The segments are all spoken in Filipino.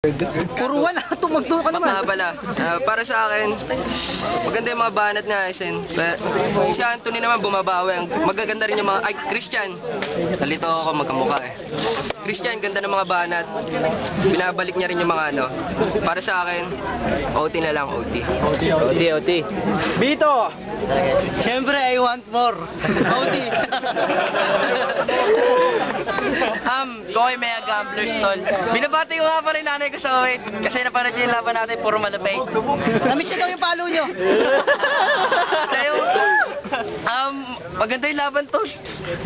Puro wala, tumagto ka naman. Mapabala. Para sa akin, maganda yung mga banat nga, Aisen. Si Anthony naman bumabawi. Magaganda rin yung mga, ay, Christian. Nalito ako magkamukha eh. Christian, ganda ng mga banat. Binabalik niya rin yung mga ano. Para sa akin, OT na lang, OT. OT. Bito! Siyempre, I want more. OT. Koy Mea Gamblers, tol. Binabati ko nga pala yung nanay ko sa Owit. Kasi napanood yung laban natin, puro malapay. Namiss niya daw yung palo nyo. Tayo, maganda yung laban, tol.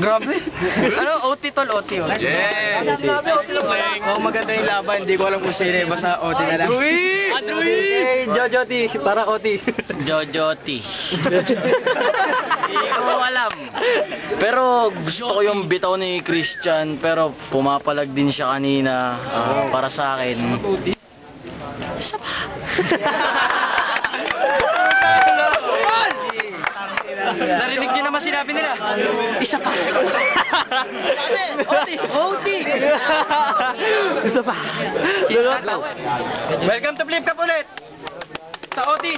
Grabe. Ano, OT, tol, OT. Yeah! Oh, maganda yung laban. Hindi ko alam kung sino eh. Basta OT na lang. Hey, Jojo T, para OT. Jojoti. Hindi ko alam. Pero gusto ko yung bitaw ni Christian. Pero pumapalag din siya kanina. Para sa akin. Isa pa. Narinig niyo naman sinabi nila. Isa pa. OT. Ito pa. Welcome to Flip Cup ulit. Sa OT.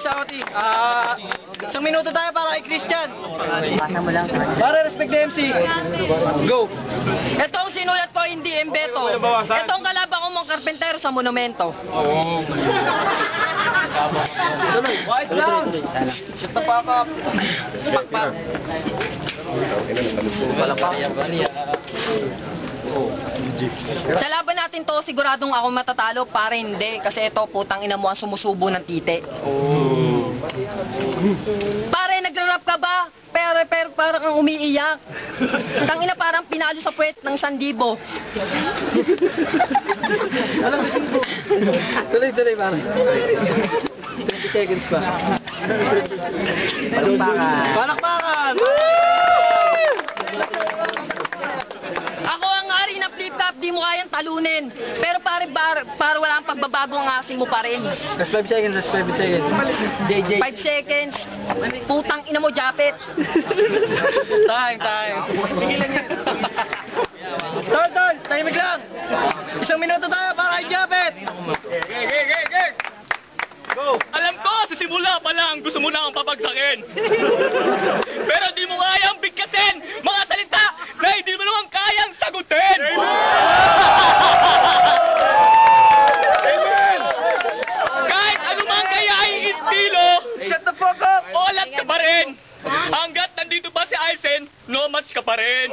Isang minuto tayo para kay Christian. Para respect the MC. Go. Ito ang sinulat ko, hindi Embeto. Ito ang kalaban ko mong karpentero sa monumento. White round. Shut the fuck up. Pakpak. Palakpak. Sa laban natin to, siguradong ako matatalo, para hindi. Kasi ito, putang ina mo ang sumusubo ng tite. Pare, nagra-rap ka ba? Pero parang kang umiiyak. Tangina, parang pinalo sa puwet ng sandibo. Alam mo, Sibo. Tuloy, pare. 20 seconds pa. Palakpakan! Ako ang hari ng Flip Cup, di mo kayang talunin. Pero pare, wala ang pagbabago ang asin mo pa rin. Last 5 seconds. 5 seconds. Putang ina mo, Japet. Time. Tigilan niya. Tol, tahimik lang. Isang minuto tayo para kay Japet. Go! Alam ko, sa simula pa lang, gusto mo na akong papagsakin. Pero di mo kayang bigkasin mga salita na hindi mo naman kayang sagutin. Amen! Kahit anumang kaya ay estilo, Shut the fuck up. olat ka pa rin. Hanggat nandito pa si Aisen, no match ka pa rin.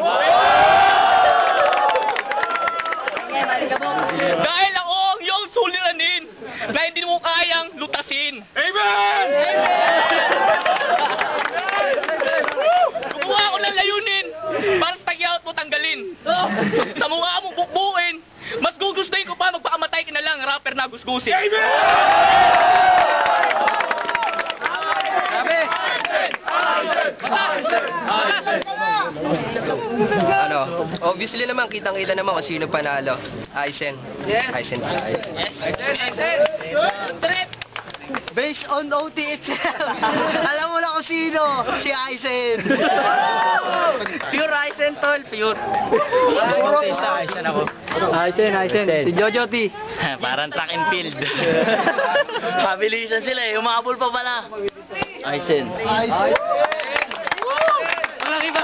Dahil ako ang iyong suliranin na hindi mo kayang lutasin. Amen! Gumawa ako ng layunin para sa tag-out mo tanggalin. Sa mukha mo bukbuin, mas gugustuhin ko pa magpakamatay ka na lang, rapper na gusgusin. Amen! Ano, obviously naman, kitang-kita naman kung sino panalo. Aisen. Yes. Aisen. Trip! Based on OT itself. Alam mo na kung sino. Si Aisen. Pure Aisen, tol. Pure. Aisen ako. Aisen. Si Jojo T. Parang track and field. Pabilisan sila eh, umabol pa pala. Aisen. Malaki ba?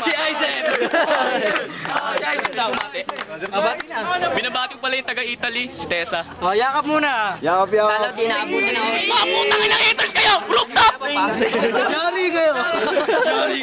Si Aisen! Si Aisen daw, mate. Binabati ko pala yung taga-Italy, si Tessa. O, yakap muna. Yakap. Lalo din naabuti na ako. Mga putang inang haters kayo! Rooftop! Yari kayo. Sorry.